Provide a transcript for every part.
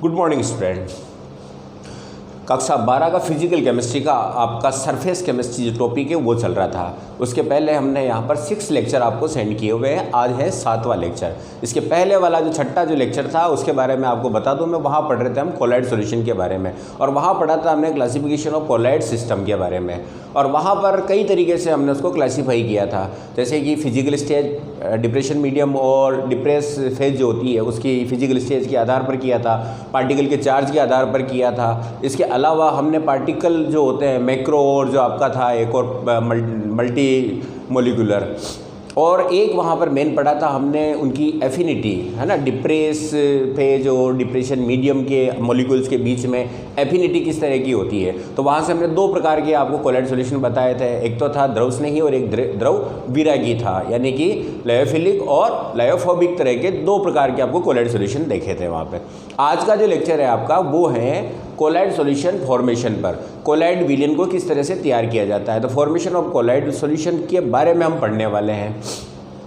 Good morning student. कक्षा 12 का physical chemistry का आपका सरफेस केमिस्ट्री जो टॉपिक है वो चल रहा था। उसके पहले हमने यहाँ पर 6 लेक्चर आपको सेंड किए हुए हैं। आज है 7वां लेक्चर। इसके पहले वाला जो छठा जो लेक्चर था उसके बारे में आपको बता दूं मैं, वहाँ पढ़ रहे थे हम कोलॉइड सॉल्यूशन के बारे में, और वहाँ पढ़ा था हमने क्लासिफिकेशन ऑफ कोलॉइड सिस्टम के बारे में, और वहाँ पर कई तरीके से हमने उसको क्लासीफाई किया था, जैसे कि फिजिकल स्टेज, डिप्रेशन मीडियम और डिप्रेस फेज जो होती है उसकी फिजिकल स्टेज के आधार पर किया था, पार्टिकल के चार्ज के आधार पर किया था। इसके अलावा हमने पार्टिकल जो होते हैं मैक्रो और जो आपका था एक और मल्टी मोलिकुलर, और एक वहाँ पर मेन पढ़ा था हमने उनकी एफिनिटी, है ना, डिप्रेस फेज और डिप्रेशन मीडियम के मॉलिक्यूल्स के बीच में एफिनिटी किस तरह की होती है। तो वहाँ से हमने 2 प्रकार के आपको कोलॉइड सॉल्यूशन बताए थे। एक तो था द्रव स्नेही और एक द्रव विरागी था, यानी कि लायोफिलिक और लायोफोबिक तरह के 2 प्रकार के आपको कोलॉइड सॉल्यूशन देखे थे वहाँ पे। आज का जो लेक्चर है आपका वो है कोलॉइड सॉल्यूशन फॉर्मेशन पर, कोलॉइड विलयन को किस तरह से तैयार किया जाता है। तो फॉर्मेशन ऑफ कोलॉइड सॉल्यूशन के बारे में हम पढ़ने वाले हैं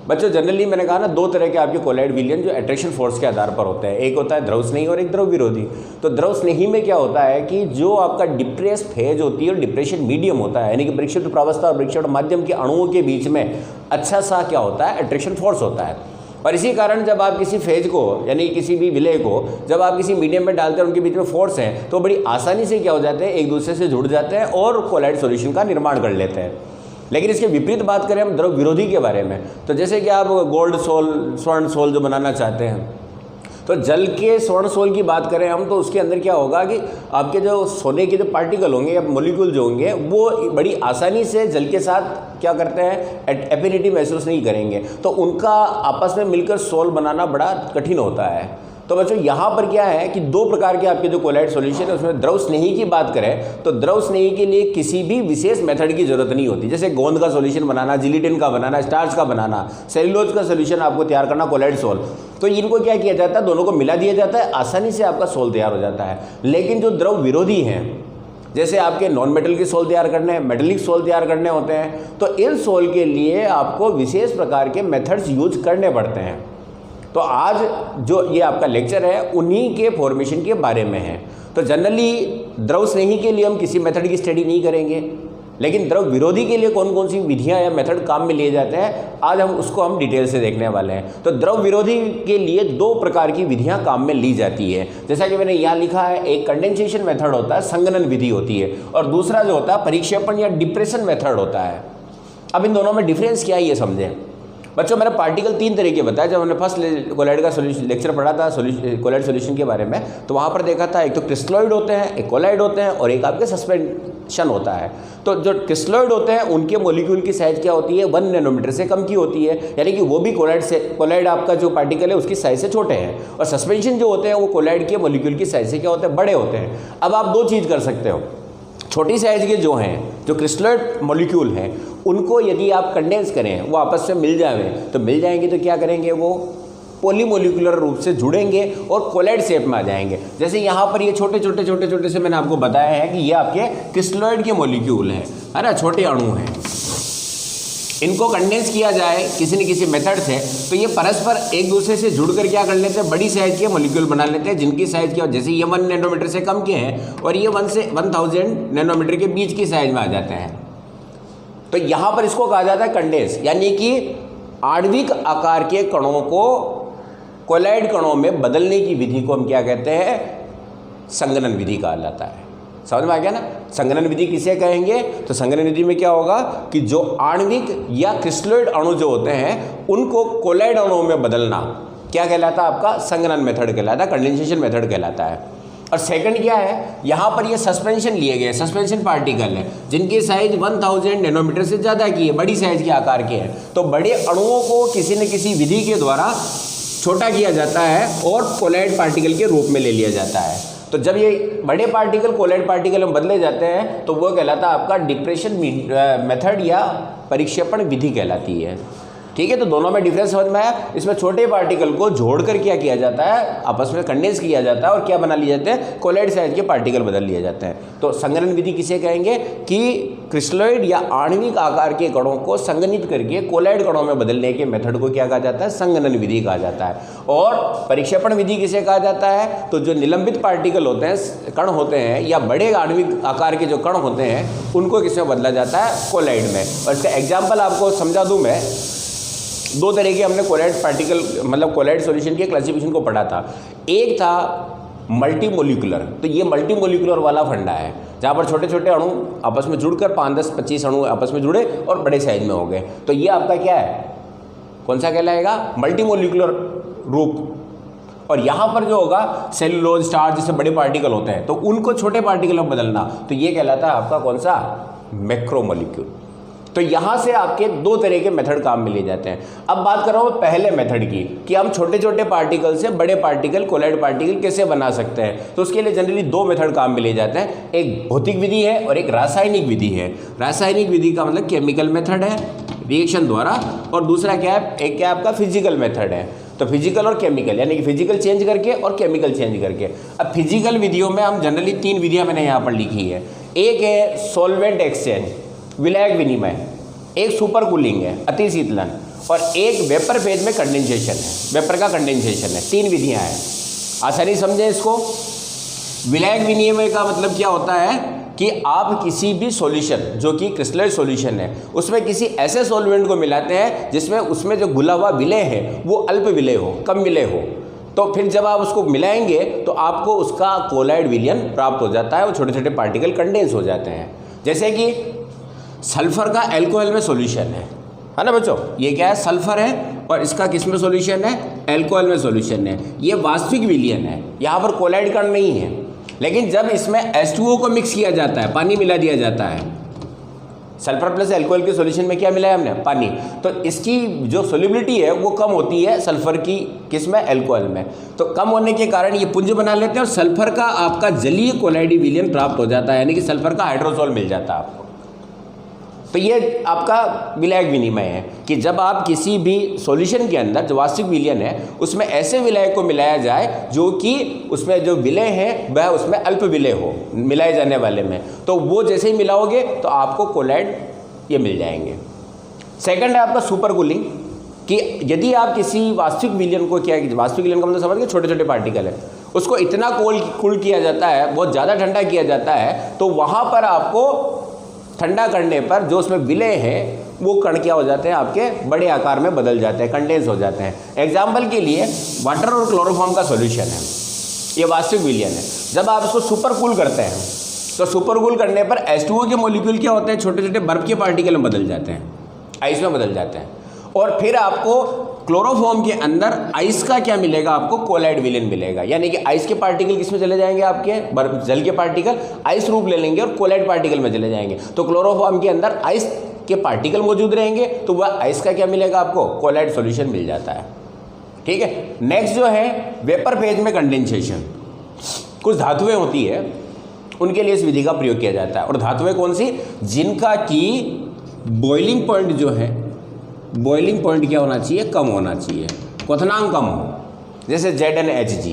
बच्चों। जनरली मैंने कहा ना 2 तरह के आपके कोलॉइड विलयन जो अट्रैक्शन फोर्स के आधार पर होते हैं, एक होता है द्रव स्नेही और एक द्रव विरोधी। तो द्रव स्नेही में क्या होता है कि जो आपका डिप्रेस फेज होती है और डिप्रेशन मीडियम होता है, यानी कि परीक्षित प्रावस्था और परीक्षित माध्यम के अणुओं के बीच में अच्छा सा क्या होता है, अट्रैक्शन फोर्स होता है। और इसी कारण जब आप किसी फेज को यानी किसी भी विलय को जब आप किसी मीडियम में डालते हैं, उनके बीच में फोर्स है, तो बड़ी आसानी से क्या हो जाते हैं, एक दूसरे से जुड़ जाते हैं और कोलॉइड सॉल्यूशन का निर्माण कर लेते हैं। लेकिन इसके विपरीत बात करें हम द्रव विरोधी के बारे में, तो जैसे कि आप गोल्ड सोल, स्वर्ण सोल जो बनाना चाहते हैं, तो जल के स्वर्ण सोल की बात करें हम, तो उसके अंदर क्या होगा कि आपके जो सोने के जो पार्टिकल होंगे या मोलिक्यूल जो होंगे वो बड़ी आसानी से जल के साथ क्या करते हैं, एफिनिटी महसूस नहीं करेंगे, तो उनका आपस में मिलकर सोल बनाना बड़ा कठिन होता है। तो बच्चों यहाँ पर क्या है कि 2 प्रकार के आपके जो कोलॉइड सॉल्यूशन है उसमें द्रव स्नेही की बात करें तो द्रव स्नेही के लिए किसी भी विशेष मेथड की जरूरत नहीं होती। जैसे गोंद का सॉल्यूशन बनाना, जिलिटिन का बनाना, स्टार्च का बनाना, सेलुलोज का सॉल्यूशन आपको तैयार करना कोलॉइड सोल, तो इनको क्या किया जाता है, दोनों को मिला दिया जाता है, आसानी से आपका सोल तैयार हो जाता है। लेकिन जो द्रव विरोधी हैं, जैसे आपके नॉन मेटल के सोल तैयार करने हैं, मेटलिक सोल तैयार करने होते हैं, तो इन सोल के लिए आपको विशेष प्रकार के मेथड्स यूज करने पड़ते हैं। तो आज जो ये आपका लेक्चर है उन्हीं के फॉर्मेशन के बारे में है। तो जनरली द्रव स्नेही के लिए हम किसी मेथड की स्टडी नहीं करेंगे, लेकिन द्रव विरोधी के लिए कौन कौन सी विधियां या मेथड काम में लिए जाते हैं आज हम उसको हम डिटेल से देखने वाले हैं। तो द्रव विरोधी के लिए 2 प्रकार की विधियां काम में ली जाती है, जैसा कि मैंने यहाँ लिखा है, एक कंडेंसेशन मेथड होता है, संघनन विधि होती है, और दूसरा जो होता है परिक्षेपण या डिप्रेशन मेथड होता है। अब इन दोनों में डिफरेंस क्या है ये समझें बच्चों। मैंने पार्टिकल 3 तरह के बताया। जब हमने फर्स्ट कोलॉइड का लेक्चर पढ़ा था कोलॉइड सॉल्यूशन के बारे में, तो वहाँ पर देखा था एक तो क्रिस्टलॉइड होते हैं, एक कोलॉइड होते हैं, और एक आपके सस्पेंशन होता है। तो जो क्रिस्टलॉइड होते हैं उनके मॉलिक्यूल की साइज क्या होती है, 1 नैनोमीटर से कम की होती है, यानी कि वो भी कोलॉइड आपका जो पार्टिकल है उसकी साइज से छोटे हैं। और सस्पेंशन जो होते हैं वो कोलॉइड के मॉलिक्यूल की साइज से क्या होते हैं, बड़े होते हैं। अब आप 2 चीज़ कर सकते हो, छोटी साइज के जो हैं जो क्रिस्टलॉइड मॉलिक्यूल हैं उनको यदि आप कंडेंस करें, वो आपस में मिल जाएं, तो मिल जाएंगे तो क्या करेंगे, वो पॉलीमोलिकुलर रूप से जुड़ेंगे और कोलॉइड शेप में आ जाएंगे। जैसे यहाँ पर ये छोटे छोटे से मैंने आपको बताया है कि ये आपके क्रिस्टलॉइड के मॉलिक्यूल हैं, है ना, छोटे अणु हैं। इनको कंडेंस किया जाए किसी न किसी मेथड से, तो ये परस्पर एक दूसरे से जुड़कर क्या कर लेते हैं, बड़ी साइज के मॉलिक्यूल बना लेते हैं, जिनकी साइज क्या, जैसे ये 1 नैनोमीटर से कम के हैं और ये 1 से 1000 नैनोमीटर के बीच की साइज में आ जाते हैं। तो यहाँ पर इसको कहा जाता है कंडेंस, यानी कि आणविक आकार के कणों को कोलॉइड कणों में बदलने की विधि को हम क्या कहते हैं, संघनन विधि कहा जाता है। समझ में आ गया ना, संघनन विधि किसे कहेंगे, तो संघनन विधि में क्या होगा कि जो आणविक या क्रिस्टलॉइड अणु जो होते हैं उनको कोलॉइड अणुओं में बदलना क्या कहलाता है, आपका संघनन मेथड कहलाता है, कंडेंसेशन मेथड कहलाता है। और सेकंड क्या है, यहाँ पर ये सस्पेंशन लिए गए, सस्पेंशन पार्टिकल है जिनकी साइज 1000 नैनोमीटर से ज़्यादा की है, बड़ी साइज के आकार के हैं। तो बड़े अणुओं को किसी न किसी विधि के द्वारा छोटा किया जाता है और कोलॉइड पार्टिकल के रूप में ले लिया जाता है। तो जब ये बड़े पार्टिकल कोलॉइड पार्टिकल में बदले जाते हैं तो वो कहलाता है आपका डिप्रेशन मेथड या परिक्षेपण विधि कहलाती है। ठीक है, तो दोनों में डिफरेंस समझ में आया। इसमें छोटे पार्टिकल को जोड़कर क्या किया जाता है, आपस में कंडेंस किया जाता है और क्या बना लिए जाते हैं, कोलॉइड साइज के पार्टिकल बदल लिए जाते हैं। तो संघनन विधि किसे कहेंगे कि क्रिस्टलोइड या आणविक आकार के कणों को संघनित करके कोलॉइड कणों में बदलने के मेथड को क्या कहा जाता है, संघनन विधि कहा जाता है। और परिक्षेपण विधि किसे कहा जाता है, तो जो निलंबित पार्टिकल होते हैं, कण होते हैं या बड़े आणविक आकार के जो कण होते हैं उनको किसमें बदला जाता है, कोलॉइड में। और इसका एग्जाम्पल आपको समझा दूँ मैं, दो तरह के हमने कोलॉइड पार्टिकल मतलब कोलॉइड सॉल्यूशन के क्लासिफिकेशन को पढ़ा था। एक था मल्टी मोलिकुलर, तो ये मल्टी मोलिकुलर वाला फंडा है जहाँ पर छोटे छोटे अणु आपस में जुड़कर 5, 10, 25 अणु आपस में जुड़े और बड़े साइज में हो गए। तो ये आपका क्या है, कौन सा कहलाएगा, मल्टी मोलिकुलर रूप। और यहाँ पर जो होगा सेलुलोज, स्टार्च जैसे बड़े पार्टिकल होते हैं तो उनको छोटे पार्टिकल में बदलना, तो ये कहलाता है आपका कौन सा, मैक्रोमोलिक्यूल। तो यहाँ से आपके दो तरह के मेथड काम में लिए जाते हैं। अब बात कर रहा हूँ पहले मेथड की कि हम छोटे छोटे पार्टिकल से बड़े पार्टिकल, कोलॉइड पार्टिकल कैसे बना सकते हैं। तो उसके लिए जनरली दो मेथड काम में लिए जाते हैं, एक भौतिक विधि है और एक रासायनिक विधि है। रासायनिक विधि का मतलब केमिकल मेथड है रिएक्शन द्वारा, और दूसरा क्या है, एक क्या आपका फिजिकल मेथड है। तो फिजिकल और केमिकल, यानी कि फिजिकल चेंज करके और केमिकल चेंज करके। अब फिजिकल विधियों में हम जनरली 3 विधियाँ मैंने यहाँ पर लिखी है। एक है सॉल्वेंट एक्सचेंज, विलायक विनिमय, एक सुपर कूलिंग है, अति शीतलन, और एक वेपर फेज में कंडेंसेशन है, वेपर का कंडेंसेशन है। 3 विधियां हैं, आसानी समझें इसको। विलायक विनिमय का मतलब क्या होता है कि आप किसी भी सॉल्यूशन जो कि क्रिस्टलाइज सॉल्यूशन है उसमें किसी ऐसे सॉल्वेंट को मिलाते हैं जिसमें उसमें जो घुला हुआ विलय है वो अल्प विलय हो, कम विलय हो। तो फिर जब आप उसको मिलाएंगे तो आपको उसका कोलॉइड विलयन प्राप्त हो जाता है, वो छोटे छोटे पार्टिकल कंडेंस हो जाते हैं। जैसे कि सल्फर का अल्कोहल में सॉल्यूशन है ना बच्चों, ये क्या है, सल्फर है और इसका किस में सॉल्यूशन है, अल्कोहल में सॉल्यूशन है। ये वास्तविक विलयन है, यहाँ पर कोलॉइड कण नहीं है। लेकिन जब इसमें H2O को मिक्स किया जाता है, पानी मिला दिया जाता है, सल्फर प्लस अल्कोहल के सॉल्यूशन में क्या मिला है हमने, पानी, तो इसकी जो सोल्युबिलिटी है वो कम होती है सल्फर की, किस में, अल्कोहल में। तो कम होने के कारण ये पुंज बना लेते हैं और सल्फर का आपका जलीय कोलॉइड विलयन प्राप्त हो जाता है, यानी कि सल्फर का हाइड्रोसोल मिल जाता है आपको। तो ये आपका विलायक विनिमय है कि जब आप किसी भी सॉल्यूशन के अंदर जो वास्तविक विलयन है उसमें ऐसे विलायक को मिलाया जाए जो कि उसमें जो विलय है वह उसमें अल्प विलय हो मिलाए जाने वाले में, तो वो जैसे ही मिलाओगे तो आपको कोलॉइड ये मिल जाएंगे। सेकंड है आपका सुपर कूलिंग, कि यदि आप किसी वास्तविक विलयन को, क्या वास्तविक विलयन का मतलब समझ गए, छोटे छोटे पार्टिकल है, उसको इतना कूल किया जाता है, बहुत ज़्यादा ठंडा किया जाता है, तो वहाँ पर आपको ठंडा करने पर जो उसमें विलय है वो कण क्या हो जाते हैं, आपके बड़े आकार में बदल जाते हैं, कंडेंस हो जाते हैं। एग्जाम्पल के लिए वाटर और क्लोरोफॉर्म का सॉल्यूशन है, ये वास्तविक विलयन है। जब आप इसको सुपर कूल करते हैं तो सुपर कूल करने पर H2O के मॉलिक्यूल क्या होते हैं, छोटे छोटे बर्फ के पार्टिकल में बदल जाते हैं, आइस में बदल जाते हैं। और फिर आपको क्लोरोफॉर्म के अंदर आइस का क्या मिलेगा, आपको कोलॉइड विलयन मिलेगा, यानी कि आइस के पार्टिकल किस में चले जाएंगे, आपके बर्फ जल के पार्टिकल आइस रूप ले लेंगे और कोलॉइड पार्टिकल में चले जाएंगे। तो क्लोरोफॉर्म के अंदर आइस के पार्टिकल मौजूद रहेंगे तो वह आइस का क्या मिलेगा, आपको कोलॉइड सॉल्यूशन मिल जाता है। ठीक है, नेक्स्ट जो है वेपर फेज में कंडेंसेशन। कुछ धातुएं होती है उनके लिए इस विधि का प्रयोग किया जाता है, और धातुएं कौन सी, जिनका कि बॉइलिंग पॉइंट जो है, बॉइलिंग पॉइंट क्या होना चाहिए, कम होना चाहिए, क्वथनांक कम हो, जैसे ZnHg।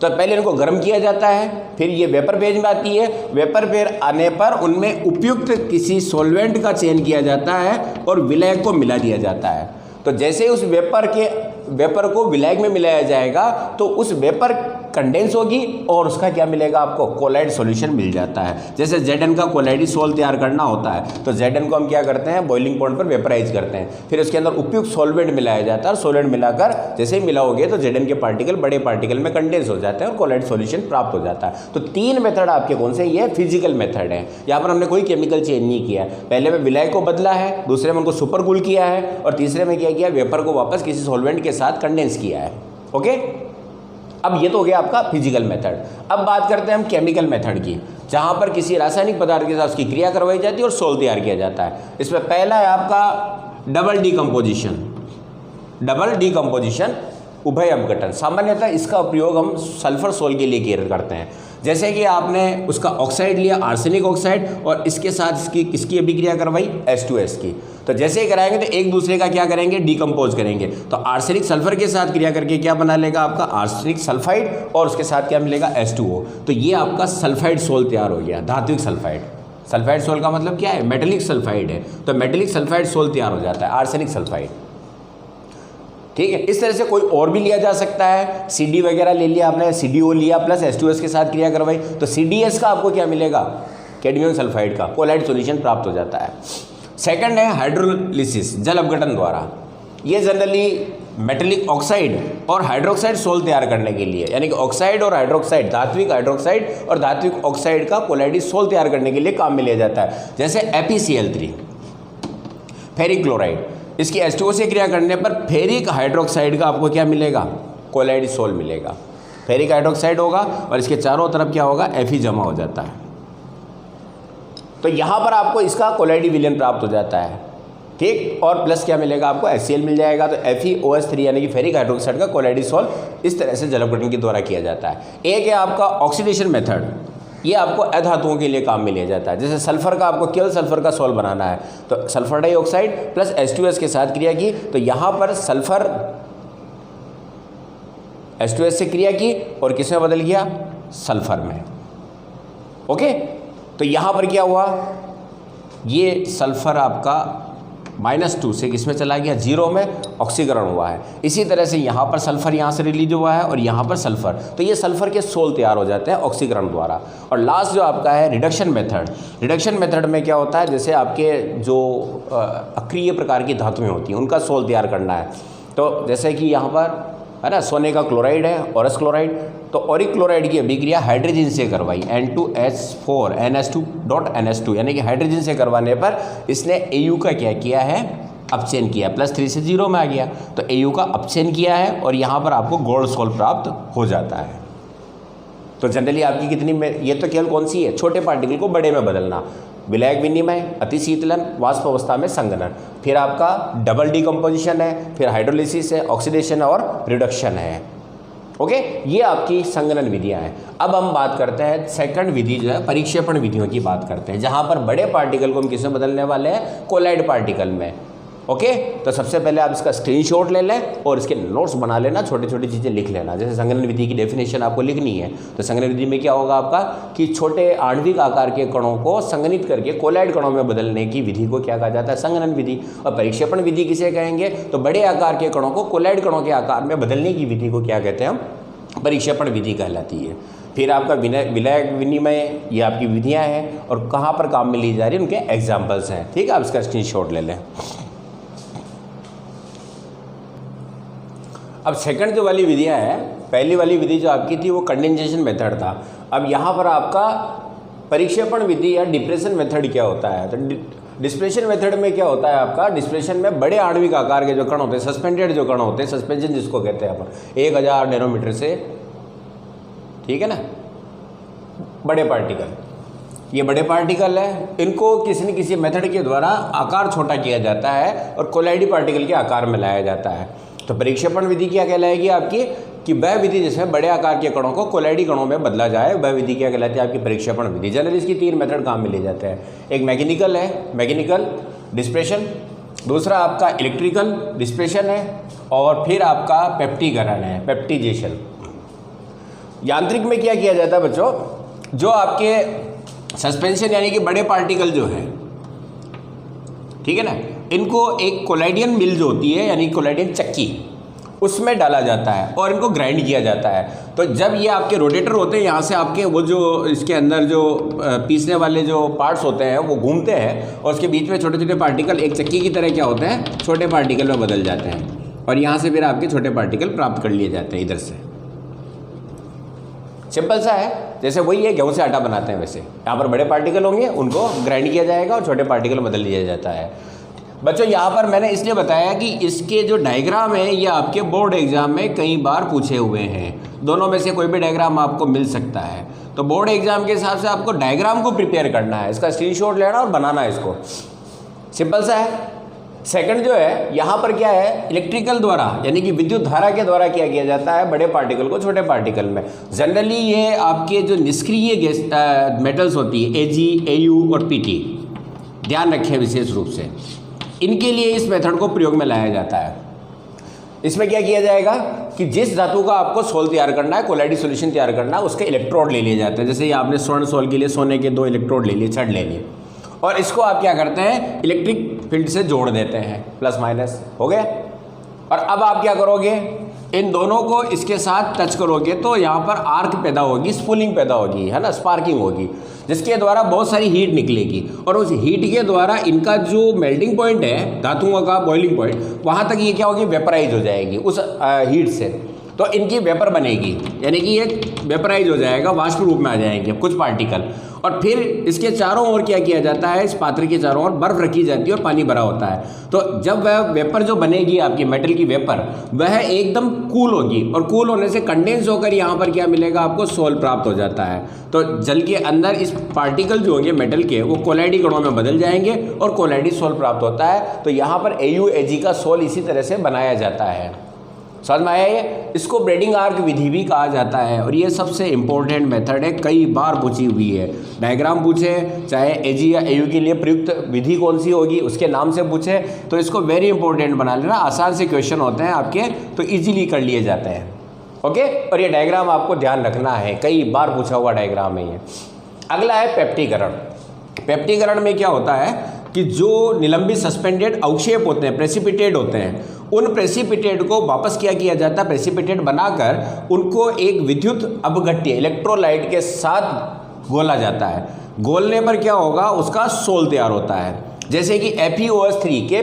तो पहले इनको गर्म किया जाता है, फिर ये वेपर फेज में आती है, वेपर फेज आने पर उनमें उपयुक्त किसी सॉल्वेंट का चयन किया जाता है और विलायक को मिला दिया जाता है। तो जैसे उस वेपर को विलायक में मिलाया जाएगा तो उस वेपर कंडेंस होगी और उसका क्या मिलेगा, आपको कोलॉइड सॉल्यूशन मिल जाता है। जैसे Zn का कोलॉइडीसोल तैयार करना होता है तो Zn को हम क्या करते हैं, बॉइलिंग पॉइंट पर वेपराइज करते हैं, फिर उसके अंदर उपयुक्त सॉल्वेंट मिलाया जाता है और सॉल्वेंट मिलाकर जैसे ही मिलाओगे तो Zn के पार्टिकल बड़े पार्टिकल में कंडेंस हो जाते हैं और कोलॉइड सॉल्यूशन प्राप्त हो जाता है। तो 3 मेथड आपके कौन से, ये फिजिकल मेथड है, यहाँ पर हमने कोई केमिकल चेंज नहीं किया है। पहले में विलायक को बदला है, दूसरे में उनको सुपर कूल किया है और तीसरे में क्या किया, वेपर को वापस किसी सॉल्वेंट के साथ कंडेंस किया है। ओके, अब ये तो हो गया आपका फिजिकल मेथड। अब बात करते हैं हम केमिकल मेथड की, जहां पर किसी रासायनिक पदार्थ के साथ उसकी क्रिया करवाई जाती है और सोल तैयार किया जाता है। इसमें पहला है आपका डबल डीकम्पोजिशन। डबल डीकम्पोजिशन, उभय अपघटन। सामान्यतः इसका प्रयोग हम सल्फर सोल के लिए करते हैं। जैसे कि आपने उसका ऑक्साइड लिया आर्सेनिक ऑक्साइड और इसके साथ इसकी अभिक्रिया करवाई H2S की, तो जैसे ही कराएंगे तो एक दूसरे का क्या करेंगे, डिकम्पोज करेंगे। तो आर्सेनिक सल्फर के साथ क्रिया करके क्या बना लेगा आपका आर्सेनिक सल्फाइड और उसके साथ क्या मिलेगा H2O। तो ये आपका सल्फाइड सोल तैयार हो गया, धात्विक सल्फाइड। सल्फाइड सोल का मतलब क्या है, मेटेलिक सल्फाइड है, तो मेटेलिक सल्फाइड सोल तैयार हो जाता है, आर्सेनिक सल्फाइड। ठीक है, इस तरह से कोई और भी लिया जा सकता है। CD वगैरह ले लिया आपने, CDO लिया प्लस H2S के साथ क्रिया करवाई, तो CDS का आपको क्या मिलेगा, कैडमियम सल्फाइड का कोलाइड सॉल्यूशन प्राप्त हो जाता है। सेकंड है हाइड्रोलिसिस, जल अपघटन द्वारा। ये जनरली मेटेलिक ऑक्साइड और हाइड्रोक्साइड सोल तैयार करने के लिए, यानी कि ऑक्साइड और हाइड्रोक्साइड, धात्विक हाइड्रोक्साइड और धात्विक ऑक्साइड का कोलाइडी सोल तैयार करने के लिए काम में लिया जाता है। जैसे FeCl3 फेरिक क्लोराइड, इसकी H2O से क्रिया करने पर फेरिक हाइड्रोक्साइड का आपको क्या मिलेगा, कोलाइडी सोल मिलेगा। फेरिक हाइड्रोक्साइड होगा और इसके चारों तरफ क्या होगा, Fe जमा हो जाता है, तो यहाँ पर आपको इसका कोलाइडी विलयन प्राप्त हो जाता है। ठीक, और प्लस क्या मिलेगा आपको, HCl मिल जाएगा। तो FeOS3 यानी कि फेरिक हाइड्रोक्साइड का कोलाइडी सोल इस तरह से जल अपघटन के द्वारा किया जाता है। एक है आपका ऑक्सीडेशन मेथड, ये आपको अधातुओं के लिए काम में लिया जाता है। जैसे सल्फर का आपको केवल सल्फर का सोल बनाना है, तो सल्फर डाइऑक्साइड प्लस H2S के साथ क्रिया की, तो यहाँ पर सल्फर H2S से क्रिया की और किस में बदल गया, सल्फर में। ओके, तो यहाँ पर क्या हुआ, ये सल्फर आपका -2 से किस में चला गया, 0 में ऑक्सीकरण हुआ है। इसी तरह से यहाँ पर सल्फर यहाँ से रिलीज हुआ है और यहाँ पर सल्फर, तो ये सल्फर के सोल तैयार हो जाते हैं ऑक्सीकरण द्वारा। और लास्ट जो आपका है रिडक्शन मेथड, रिडक्शन मेथड में क्या होता है, जैसे आपके जो अक्रिय प्रकार की धातुएं होती हैं उनका सोल तैयार करना है। तो जैसे कि यहाँ पर है ना, सोने का क्लोराइड है, औरस क्लोराइड, तो ऑरिक क्लोराइड की अभिक्रिया हाइड्रोजन से करवाई, N2H4 NH2.NH2, यानी कि हाइड्रोजन से करवाने पर इसने Au का क्या किया है, अपचयन किया, +3 से 0 में आ गया, तो Au का अपचयन किया है और यहाँ पर आपको गोल्ड सोल प्राप्त हो जाता है। तो जनरली आपकी कितनी में, ये तो केवल कौन सी है, छोटे पार्टिकल को बड़े में बदलना, विलायक विनिमय, अतिशीतलन, वाष्प अवस्था में संघनन, फिर आपका डबल डिकम्पोजिशन है, फिर हाइड्रोलिसिस है, ऑक्सीडेशन और रिडक्शन है। ओके, ये आपकी संघनन विधियां हैं। अब हम बात करते हैं सेकंड विधि जो है परिक्षेपण विधियों की बात करते हैं, जहां पर बड़े पार्टिकल को हम किसमें बदलने वाले हैं, कोलाइड पार्टिकल में। ओके, तो सबसे पहले आप इसका स्क्रीनशॉट ले लें और इसके नोट्स बना लेना, छोटी छोटी चीज़ें लिख लेना। जैसे संघनन विधि की डेफिनेशन आपको लिखनी है, तो संघनन विधि में क्या होगा आपका कि छोटे आणविक आकार के कणों को संघनित करके कोलाइड कणों में बदलने की विधि को क्या कहा जाता है, संघनन विधि। और परिक्षेपण विधि किसे कहेंगे, तो बड़े आकार के कणों को कोलाइड कणों के आकार में बदलने की विधि को क्या कहते हैं हम, परिक्षेपण विधि कहलाती है। फिर आपका विलायक विनिमय, ये आपकी विधियाँ हैं और कहाँ पर काम में ली जा रही है, उनके एग्जाम्पल्स हैं। ठीक है, आप इसका स्क्रीनशॉट ले लें। अब सेकंड जो वाली विधियाँ हैं, पहली वाली विधि जो आपकी थी वो कंडेंसेशन मेथड था। अब यहाँ पर आपका परिक्षेपण विधि या डिप्रेशन मेथड क्या होता है, तो डिस्प्रेशन मेथड में क्या होता है आपका, डिस्प्रेशन में बड़े आणविक आकार के जो कण होते हैं, सस्पेंडेड जो कण होते हैं, सस्पेंशन जिसको कहते हैं अपन, 1000 नैनोमीटर से, ठीक है ना, बड़े पार्टिकल, ये बड़े पार्टिकल है, इनको किसी न किसी मेथड के द्वारा आकार छोटा किया जाता है और कोलाइडी पार्टिकल के आकार में लाया जाता है। तो परिक्षेपण विधि क्या कहलाएगी आपकी, कि वह विधि जिसमें बड़े आकार के कणों को कोलाइडी कणों में बदला जाए, वह विधि क्या कहलाती है आपकी परिक्षेपण विधि। जनरली इसकी 3 मेथड काम में ले जाते हैं। एक मैकेनिकल है, मैकेनिकल डिस्प्रेशन, दूसरा आपका इलेक्ट्रिकल डिस्प्रेशन है और फिर आपका पेप्टीकरण है, पेप्टीजेशन। यांत्रिक में क्या किया जाता है बच्चों, जो आपके सस्पेंशन यानी कि बड़े पार्टिकल जो है, ठीक है ना, इनको एक कोलाइडियन मिल जो होती है यानी कोलाइडियन चक्की, उसमें डाला जाता है और इनको ग्राइंड किया जाता है। तो जब ये आपके रोटेटर होते हैं, यहाँ से आपके वो जो इसके अंदर जो पीसने वाले जो पार्ट्स होते हैं वो घूमते हैं और उसके बीच में छोटे छोटे पार्टिकल एक चक्की की तरह क्या होते हैं, छोटे पार्टिकल में बदल जाते हैं और यहाँ से फिर आपके छोटे पार्टिकल प्राप्त कर लिए जाते हैं इधर से। सिंपल सा है, जैसे वही है गेहूँ से आटा बनाते हैं वैसे, यहाँ पर बड़े पार्टिकल होंगे, उनको ग्राइंड किया जाएगा और छोटे पार्टिकल बदल दिया जाता है। बच्चों यहाँ पर मैंने इसलिए बताया कि इसके जो डायग्राम है ये आपके बोर्ड एग्जाम में कई बार पूछे हुए हैं, दोनों में से कोई भी डायग्राम आपको मिल सकता है। तो बोर्ड एग्जाम के हिसाब से आपको डायग्राम को प्रिपेयर करना है, इसका स्क्रीनशॉट लेना और बनाना है इसको। सिंपल सा है, सेकंड जो है यहाँ पर क्या है, इलेक्ट्रिकल द्वारा यानी कि विद्युत धारा के द्वारा क्या किया जाता है, बड़े पार्टिकल को छोटे पार्टिकल में। जनरली ये आपके जो निष्क्रिय गैस मेटल्स होती है Ag, Au और Pt, ध्यान रखें विशेष रूप से, इनके लिए इस मेथड को प्रयोग में लाया जाता है। इसमें क्या किया जाएगा कि जिस धातु का आपको सोल तैयार करना है, कोलाइडी सॉल्यूशन तैयार करना है, उसके इलेक्ट्रोड ले लिए जाते हैं। जैसे ये आपने स्वर्ण सोल के लिए सोने के 2 इलेक्ट्रोड ले लिए, छड़ ले लिए, और इसको आप क्या करते हैं, इलेक्ट्रिक फील्ड से जोड़ देते हैं, प्लस माइनस हो गया। और अब आप क्या करोगे, इन दोनों को इसके साथ टच करोगे तो यहाँ पर आर्क पैदा होगी, स्पूलिंग पैदा होगी, है ना, स्पार्किंग होगी, जिसके द्वारा बहुत सारी हीट निकलेगी। और उस हीट के द्वारा इनका जो मेल्टिंग पॉइंट है, धातुओं का बॉइलिंग पॉइंट, वहाँ तक ये क्या होगी, वेपराइज हो जाएगी उस हीट से। तो इनकी वेपर बनेगी, यानी कि ये वेपराइज हो जाएगा, वाष्प रूप में आ जाएंगे कुछ पार्टिकल। और फिर इसके चारों ओर क्या किया जाता है, इस पात्र के चारों ओर बर्फ रखी जाती है और पानी भरा होता है। तो जब वह वेपर जो बनेगी आपकी मेटल की वेपर, वह एकदम कूल होगी, और कूल होने से कंडेंस होकर यहाँ पर क्या मिलेगा, आपको सोल प्राप्त हो जाता है। तो जल के अंदर इस पार्टिकल जो होंगे मेटल के, वो कोलाइडी कणों में बदल जाएंगे और कोलाइडी सोल प्राप्त होता है। तो यहाँ पर Au Ag का सोल इसी तरह से बनाया जाता है। समझ में आया ये? इसको ब्रेडिंग आर्क विधि भी कहा जाता है, और ये सबसे इंपॉर्टेंट मेथड है, कई बार पूछी हुई है। डायग्राम पूछे, चाहे Ag या Au के लिए प्रयुक्त विधि कौन सी होगी उसके नाम से पूछे, तो इसको वेरी इंपॉर्टेंट बना लेना। आसान से क्वेश्चन होते हैं आपके, तो इजीली कर लिए जाते हैं। ओके, और ये डायग्राम आपको ध्यान रखना है, कई बार पूछा हुआ डायग्राम है ये। अगला है पेप्टीकरण। पेप्टीकरण में क्या होता है कि जो निलंबित सस्पेंडेड अवक्षेप होते हैं, प्रेसिपिटेट होते हैं, उन प्रेसिपिटेट को वापस क्या किया जाता है, प्रेसिपिटेट बनाकर उनको एक विद्युत अपघट्य इलेक्ट्रोलाइट के साथ घोला जाता है। घोलने पर क्या होगा, उसका सोल तैयार होता है। जैसे कि FeOH3 के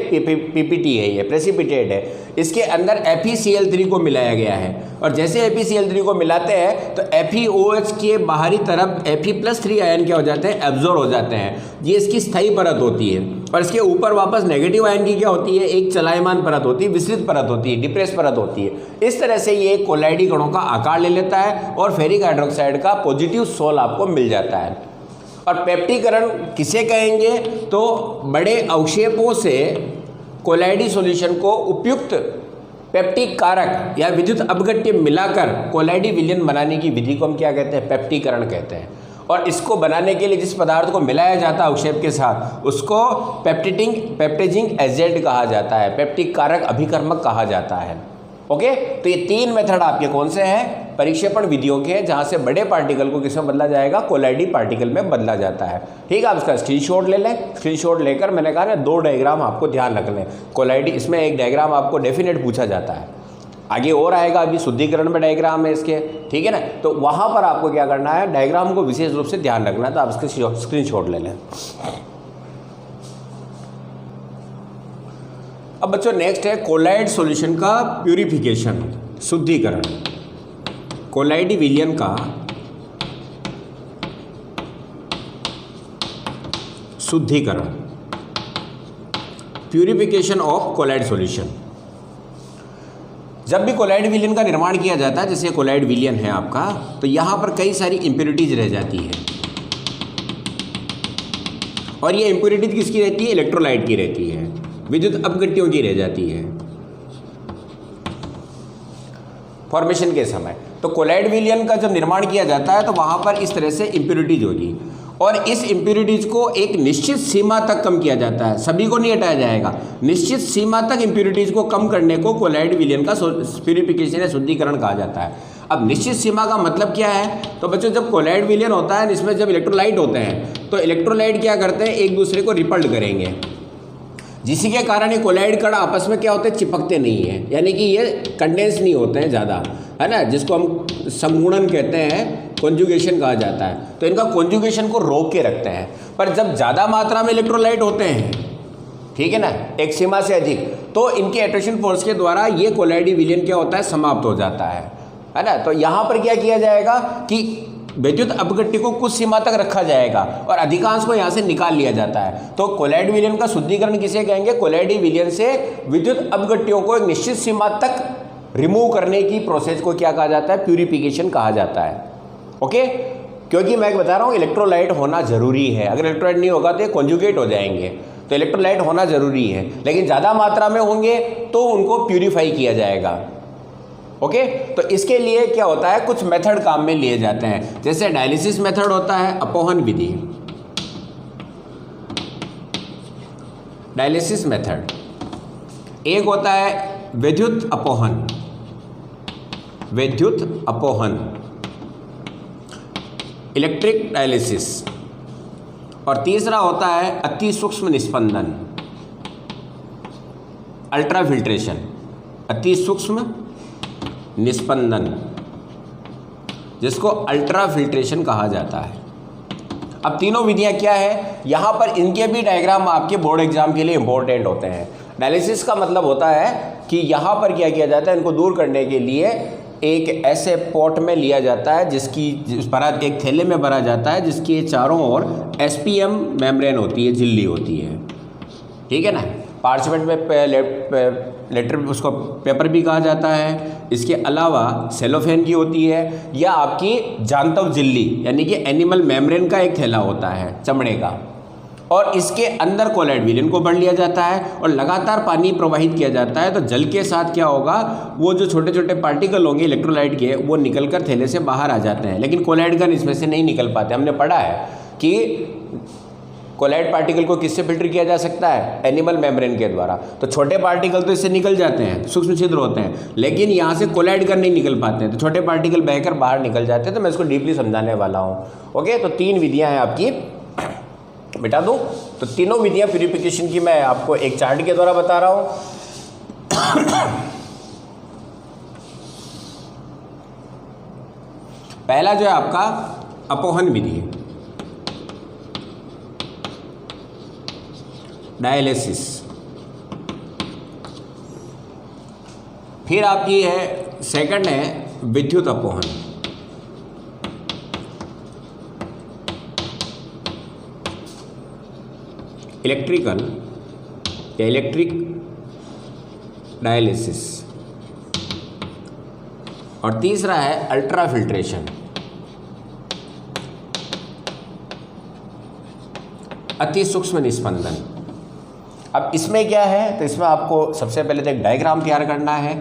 PPT है, ये प्रेसिपिटेट है, इसके अंदर FeCl3 को मिलाया गया है, और जैसे FeCl3 को मिलाते हैं तो FeOH के बाहरी तरफ Fe+3 आयन क्या हो जाते हैं, एब्जॉर्ब हो जाते हैं। ये इसकी स्थायी परत होती है, और इसके ऊपर वापस नेगेटिव आयन की क्या होती है, एक चलायमान परत होती है, विस्तृत परत होती है, डिप्रेस परत होती है। इस तरह से ये कोलाइडी कणों का आकार ले लेता है, और फेरिक हाइड्रोक्साइड का पॉजिटिव सोल आपको मिल जाता है। और पेप्टीकरण किसे कहेंगे, तो बड़े अवक्षेपों से कोलाइडी सॉल्यूशन को उपयुक्त पेप्टिक कारक या विद्युत अपघट्य मिलाकर कोलाइडी विलयन बनाने की विधि को हम क्या कहते हैं, पेप्टीकरण कहते हैं। और इसको बनाने के लिए जिस पदार्थ को मिलाया जाता है अवक्षेप के साथ, उसको पेप्टेजिंग एजेंट कहा जाता है, पेप्टिक कारक अभिकर्मक कहा जाता है। ओके, तो ये 3 मेथड आपके कौन से हैं, परिक्षेपण विधियों के हैं, जहां से बड़े पार्टिकल को किसमें बदला जाएगा, कोलाइडी पार्टिकल में बदला जाता है। ठीक है, आप इसका स्क्रीनशॉट ले लें। स्क्रीनशॉट लेकर मैंने कहा ना 2 डायग्राम आपको ध्यान रख लें। कोलाइडी, इसमें एक डायग्राम आपको डेफिनेट पूछा जाता है, आगे और आएगा, अभी शुद्धिकरण में डायग्राम है इसके, ठीक है ना। तो वहां पर आपको क्या करना है, डायग्राम को विशेष रूप से ध्यान रखना है, तो आप इसके स्क्रीनशॉट ले लें। अब बच्चों नेक्स्ट है कोलाइड सॉल्यूशन का प्यूरिफिकेशन, शुद्धिकरण। कोलाइडी विलयन का शुद्धिकरण, प्यूरिफिकेशन ऑफ कोलाइड सॉल्यूशन। जब भी कोलाइड विलयन का निर्माण किया जाता है, जैसे कोलाइड विलयन है आपका, तो यहाँ पर कई सारी इम्प्योरिटीज रह जाती है, और ये इम्प्योरिटीज किसकी रहती है, इलेक्ट्रोलाइट की रहती है, विद्युत अपघट्यों की रह जाती है फॉर्मेशन के समय। तो कोलाइड विलयन का जब निर्माण किया जाता है तो वहाँ पर इस तरह से इम्प्योरिटीज होगी, और इस इम्प्योरिटीज को एक निश्चित सीमा तक कम किया जाता है, सभी को नहीं हटाया जाएगा, निश्चित सीमा तक इम्प्योरिटीज को कम करने को कोलाइड विलयन का प्यूरिफिकेशन या शुद्धिकरण कहा जाता है। अब निश्चित सीमा का मतलब क्या है, तो बच्चों जब कोलाइड विलयन होता है, इसमें जब इलेक्ट्रोलाइट होते हैं, तो इलेक्ट्रोलाइट क्या करते हैं, एक दूसरे को रिपल्ड करेंगे, जिसी के कारण ये कोलाइड कण आपस में क्या होते हैं, चिपकते नहीं हैं, यानी कि ये कंडेंस नहीं होते हैं ज़्यादा, है ना, जिसको हम संगुणन कहते हैं, कॉन्जुगेशन कहा जाता है। तो इनका कॉन्जुगेशन को रोक के रखते हैं। पर जब ज़्यादा मात्रा में इलेक्ट्रोलाइट होते हैं, ठीक है ना, एक सीमा से अधिक, तो इनके अट्रैक्शन फोर्स के द्वारा ये कोलाइडी विलयन क्या होता है, समाप्त हो जाता है ना। तो यहाँ पर क्या किया जाएगा कि विद्युत अपघट्य को कुछ सीमा तक रखा जाएगा और अधिकांश को यहाँ से निकाल लिया जाता है। तो कोलाइड विलयन का शुद्धिकरण किसे कहेंगे, कोलाइडी विलयन से विद्युत अपघट्यों को एक निश्चित सीमा तक रिमूव करने की प्रोसेस को क्या कहा जाता है, प्यूरिफिकेशन कहा जाता है। ओके, क्योंकि मैं बता रहा हूँ इलेक्ट्रोलाइट होना जरूरी है, अगर इलेक्ट्रोलाइट नहीं होगा तो ये कॉन्जुगेट हो जाएंगे। तो इलेक्ट्रोलाइट होना ज़रूरी है, लेकिन ज़्यादा मात्रा में होंगे तो उनको प्यूरिफाई किया जाएगा। ओके, तो इसके लिए क्या होता है, कुछ मेथड काम में लिए जाते हैं। जैसे डायलिसिस मेथड होता है, अपोहन विधि, डायलिसिस मेथड। एक होता है विद्युत अपोहन, विद्युत अपोहन, इलेक्ट्रिक डायलिसिस। और तीसरा होता है अति सूक्ष्म निस्पंदन, अल्ट्राफिल्ट्रेशन, अति सूक्ष्म निस्पंदन, जिसको अल्ट्राफिल्ट्रेशन कहा जाता है। अब तीनों विधियां क्या है, यहाँ पर इनके भी डायग्राम आपके बोर्ड एग्जाम के लिए इंपॉर्टेंट होते हैं। डायलिसिस का मतलब होता है कि यहाँ पर क्या किया जाता है, इनको दूर करने के लिए एक ऐसे पॉट में लिया जाता है जिसकी भरा, एक थैले में भरा जाता है जिसके चारों ओर SPM मेम्ब्रेन होती है, झिल्ली होती है, ठीक है ना। पार्चमेंट में लेटर उसको पेपर भी कहा जाता है। इसके अलावा सेलोफेन की होती है, या आपकी जांतव झिल्ली यानी कि एनिमल मेम्ब्रेन का एक थैला होता है चमड़े का, और इसके अंदर कोलॉइड विलेन को भर लिया जाता है और लगातार पानी प्रवाहित किया जाता है। तो जल के साथ क्या होगा, वो जो छोटे छोटे पार्टिकल होंगे इलेक्ट्रोलाइट के, वो निकलकर थैले से बाहर आ जाते हैं, लेकिन कोलॉइड कण इसमें से नहीं निकल पाते। हमने पढ़ा है कि कोलॉइड पार्टिकल को किससे फिल्टर किया जा सकता है, एनिमल मेम्ब्रेन के द्वारा। तो छोटे पार्टिकल तो इससे निकल जाते हैं, सूक्ष्म छिद्र होते हैं, लेकिन यहाँ से कोलॉइड कण नहीं निकल पाते हैं, तो छोटे पार्टिकल बहकर बाहर निकल जाते हैं। तो मैं इसको डीपली समझाने वाला हूँ। ओके, तो 3 विधियाँ हैं आपकी, मिटा दूँ। तो तीनों विधियाँ प्यूरिफिकेशन की मैं आपको एक चार्ट के द्वारा बता रहा हूँ। पहला जो है आपका अपोहन विधि, डायलिसिस। फिर आपकी है सेकंड है विद्युत अपोहन, इलेक्ट्रिकल या इलेक्ट्रिक डायलिसिस। और तीसरा है अल्ट्राफिल्ट्रेशन, अति सूक्ष्म निस्पंदन। अब इसमें क्या है, तो इसमें आपको सबसे पहले तो एक डायग्राम तैयार करना है।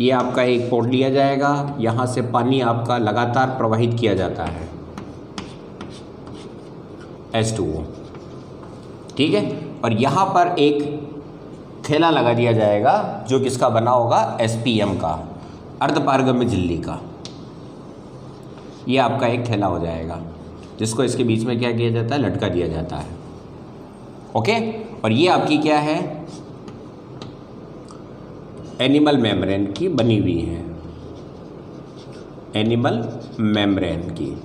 ये आपका एक पॉट लिया जाएगा, यहाँ से पानी आपका लगातार प्रवाहित किया जाता है, H2O, ठीक है। और यहाँ पर एक थैला लगा दिया जाएगा जो किसका बना होगा, SPM का, अर्धपारगम्य झिल्ली का। ये आपका एक थैला हो जाएगा जिसको इसके बीच में क्या किया जाता है, लटका दिया जाता है। ओके, और ये आपकी क्या है, एनिमल मेम्ब्रेन की बनी हुई है, एनिमल मेम्ब्रेन की,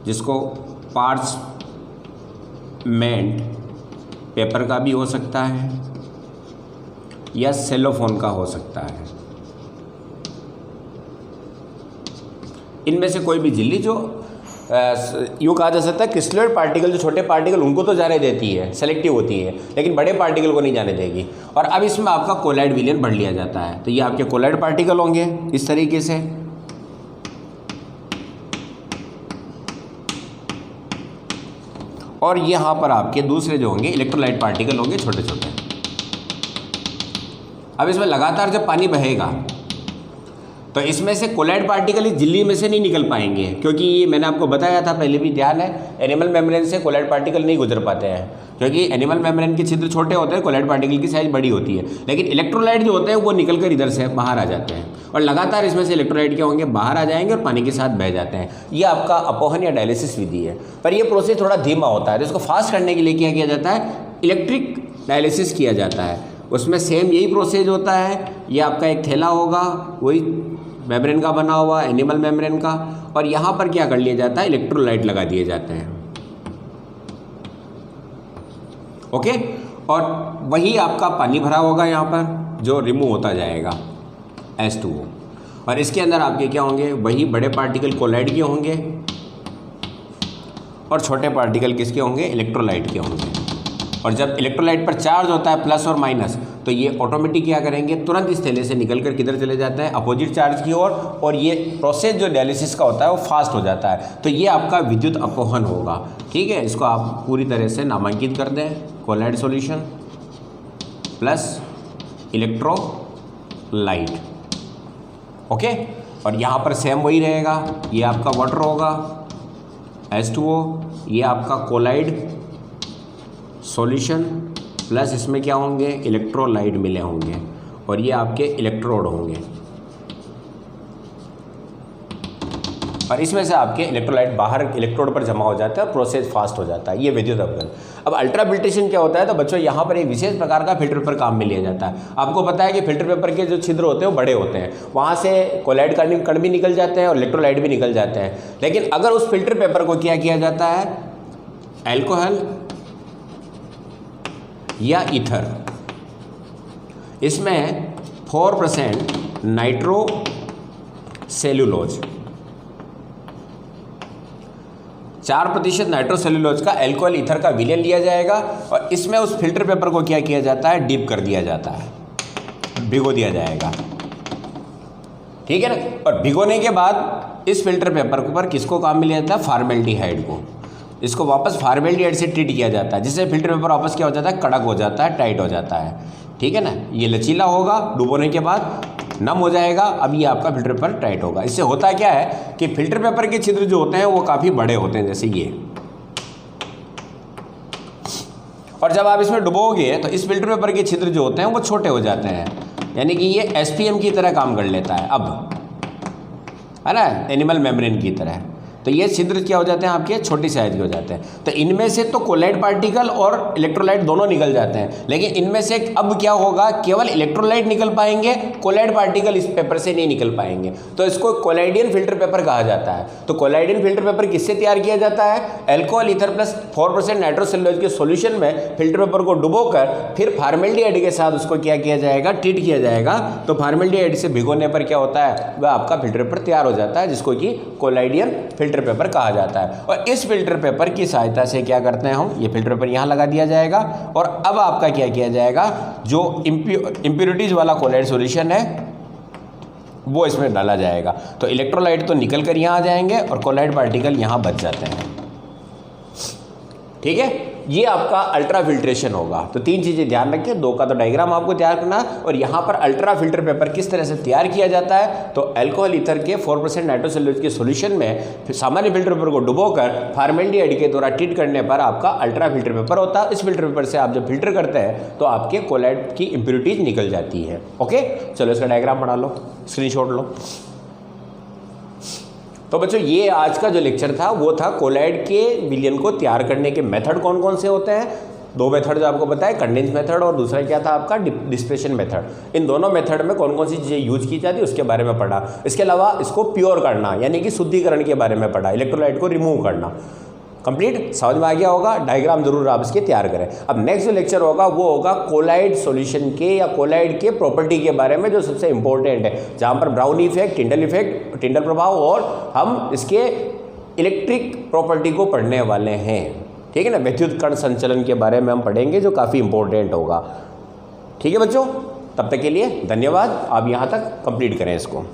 जिसको पार्चमेंट पेपर का भी हो सकता है या सेलोफोन का हो सकता है। इनमें से कोई भी झिल्ली जो यूँ कहा जा सकता है क्रिस्टलोइड पार्टिकल, जो छोटे पार्टिकल उनको तो जाने देती है, सेलेक्टिव होती है, लेकिन बड़े पार्टिकल को नहीं जाने देगी। और अब इसमें आपका कोलॉइड विलेन भर लिया जाता है। तो ये आपके कोलॉइड पार्टिकल होंगे इस तरीके से, और यहाँ पर आपके दूसरे जो होंगे इलेक्ट्रोलाइट पार्टिकल होंगे छोटे छोटे। अब इसमें लगातार जब पानी बहेगा तो इसमें से कोलॉइड पार्टिकल इस झिल्ली में से नहीं निकल पाएंगे, क्योंकि ये मैंने आपको बताया था पहले भी, ध्यान है, एनिमल मेम्ब्रेन से कोलॉइड पार्टिकल नहीं गुजर पाते हैं, क्योंकि एनिमल मेम्ब्रेन के छिद्र छोटे होते हैं, कोलॉइड पार्टिकल की साइज बड़ी होती है। लेकिन इलेक्ट्रोलाइट जो होते हैं वो निकल कर इधर से बाहर आ जाते हैं, और लगातार इसमें से इलेक्ट्रोलाइट क्या होंगे, बाहर आ जाएंगे और पानी के साथ बह जाते हैं। ये आपका अपोहन या डायलिसिस विधि है। पर यह प्रोसेस थोड़ा धीमा होता है, तो इसको फास्ट करने के लिए क्या किया जाता है, इलेक्ट्रिक डायलिसिस किया जाता है। उसमें सेम यही प्रोसेस होता है। ये आपका एक थैला होगा, वही मेम्ब्रेन का बना हुआ, एनिमल मेम्ब्रेन का, और यहाँ पर क्या कर लिया जाता है, इलेक्ट्रोलाइट लगा दिए जाते हैं। ओके, और वही आपका पानी भरा होगा यहाँ पर, जो रिमूव होता जाएगा H2O, और इसके अंदर आपके क्या होंगे, वही बड़े पार्टिकल कोलॉइड के होंगे, और छोटे पार्टिकल किसके होंगे, इलेक्ट्रोलाइट के होंगे। और जब इलेक्ट्रोलाइट पर चार्ज होता है प्लस और माइनस, तो ये ऑटोमेटिक क्या करेंगे, तुरंत इस थैले से निकल कर किधर चले जाता है, अपोजिट चार्ज की ओर, और ये प्रोसेस जो डायलिसिस का होता है वो फास्ट हो जाता है। तो ये आपका विद्युत अपवहन होगा। ठीक है, इसको आप पूरी तरह से नामांकित कर दें, colloid solution plus electrolyte. Okay, और यहाँ पर सेम वही रहेगा, ये आपका वाटर होगा H2O, ये आपका कोलाइड सॉल्यूशन प्लस इसमें क्या होंगे, इलेक्ट्रोलाइट मिले होंगे, और ये आपके इलेक्ट्रोड होंगे, और इसमें से आपके इलेक्ट्रोलाइट बाहर इलेक्ट्रोड पर जमा हो जाता है और प्रोसेस फास्ट हो जाता है। ये विद्युत अपवहन। अब अल्ट्राफिल्ट्रेशन क्या होता है, तो बच्चों यहाँ पर एक विशेष प्रकार का फिल्टर पेपर काम में लिया जाता है। आपको पता है कि फिल्टर पेपर के जो छिद्र होते हैं वो बड़े होते हैं, वहाँ से कोलाइड कण भी निकल जाते हैं और इलेक्ट्रोलाइट भी निकल जाते हैं। लेकिन अगर उस फिल्टर पेपर को क्या किया जाता है, अल्कोहल या ईथर, इसमें 4% नाइट्रो सेल्यूलोज, 4% नाइट्रोसेल्यूलोज का अल्कोहल ईथर का विलयन लिया जाएगा, और इसमें उस फिल्टर पेपर को क्या किया जाता है, डिप कर दिया जाता है, भिगो दिया जाएगा। ठीक है ना, और भिगोने के बाद इस फिल्टर पेपर पर किसको काम में लिया जाता है, फॉर्मेल्डिहाइड को। इसको वापस फॉर्मेल्डिहाइड से ट्रीट किया जाता है, जिससे फिल्टर पेपर वापस क्या हो जाता है, कड़क हो जाता है, टाइट हो जाता है। ठीक है ना, ये लचीला होगा, डुबोने के बाद नम हो जाएगा। अब ये आपका फिल्टर पेपर टाइट होगा। इससे होता क्या है कि फिल्टर पेपर के छिद्र जो होते हैं वो काफ़ी बड़े होते हैं, जैसे ये, और जब आप इसमें डुबोगे तो इस फिल्टर पेपर के छिद्र जो होते हैं वो छोटे हो जाते हैं, यानी कि ये SPM की तरह काम कर लेता है, अब है ना, एनिमल मेम्ब्रेन की तरह। तो ये छिद्र क्या हो जाते हैं, आपके छोटी साइज के हो जाते हैं। तो इनमें से तो कोलाइड पार्टिकल और इलेक्ट्रोलाइट दोनों निकल जाते हैं, लेकिन इनमें से अब क्या होगा, केवल इलेक्ट्रोलाइट निकल पाएंगे, कोलाइड पार्टिकल इस पेपर से नहीं निकल पाएंगे। तो इसको कोलाइडियन फिल्टर पेपर कहा जाता है। तो कोलाइडियन फिल्टर पेपर किससे तैयार किया जाता है, अल्कोहल ईथर प्लस 4% नाइट्रोसेल्यूलोज के सॉल्यूशन में फिल्टर पेपर को डुबोकर फिर फॉर्मेल्डिहाइड के साथ उसको क्या किया जाएगा, ट्रीट किया जाएगा। तो फॉर्मेल्डिहाइड से भिगोने पर क्या होता है, वह आपका फिल्टर पेपर तैयार हो जाता है, जिसको कि कोलाइडियन फिल्टर पेपर कहा जाता है। और इस फिल्टर पेपर की सहायता से क्या करते हैं हम, ये फिल्टर पेपर यहाँ लगा दिया जाएगा, और अब आपका क्या किया जाएगा, जो इम्प्योरिटीज वाला कोलाइड सॉल्यूशन है वो इसमें डाला जाएगा। तो इलेक्ट्रोलाइट तो निकल कर यहाँ आ जाएंगे और कोलाइड पार्टिकल यहाँ बच जाते हैं। ठीक है, ये आपका अल्ट्रा फिल्ट्रेशन होगा। तो 3 चीज़ें ध्यान रखें, 2 का तो डायग्राम आपको तैयार करना है, और यहाँ पर अल्ट्रा फिल्टर पेपर किस तरह से तैयार किया जाता है। तो अल्कोहल ईथर के 4% नाइट्रोसेल्यूलोज के सॉल्यूशन में सामान्य फिल्टर पेपर को डुबोकर फॉर्मेल्डिहाइड के द्वारा ट्रीट करने पर आपका अल्ट्रा फिल्टर पेपर होता है। इस फिल्टर पेपर से आप जब फिल्टर करते हैं तो आपके कोलाइड की इम्प्योरिटीज निकल जाती है। ओके, चलो इसका डायग्राम बना लो, स्क्रीनशॉट लो। तो बच्चों ये आज का जो लेक्चर था वो था कोलाइड के विलयन को तैयार करने के मेथड कौन कौन से होते हैं। 2 मेथड जो आपको बताया, कंडेंस मेथड और दूसरा क्या था आपका डिस्पेशन मेथड। इन दोनों मेथड में कौन कौन सी चीज़ें यूज की जाती है उसके बारे में पढ़ा। इसके अलावा इसको प्योर करना यानी कि शुद्धिकरण के बारे में पढ़ा, इलेक्ट्रोलाइट को रिमूव करना। कंप्लीट समझ में आ गया होगा, डायग्राम जरूर आप इसके तैयार करें। अब नेक्स्ट जो लेक्चर होगा वो होगा कोलाइड सॉल्यूशन के या कोलाइड के प्रॉपर्टी के बारे में, जो सबसे इंपॉर्टेंट है, जहाँ पर ब्राउन इफेक्ट, टिंडल प्रभाव और हम इसके इलेक्ट्रिक प्रॉपर्टी को पढ़ने वाले हैं। ठीक है ना, विद्युत कण संचलन के बारे में हम पढ़ेंगे, जो काफ़ी इंपॉर्टेंट होगा। ठीक है बच्चों, तब तक के लिए धन्यवाद। आप यहाँ तक कंप्लीट करें इसको।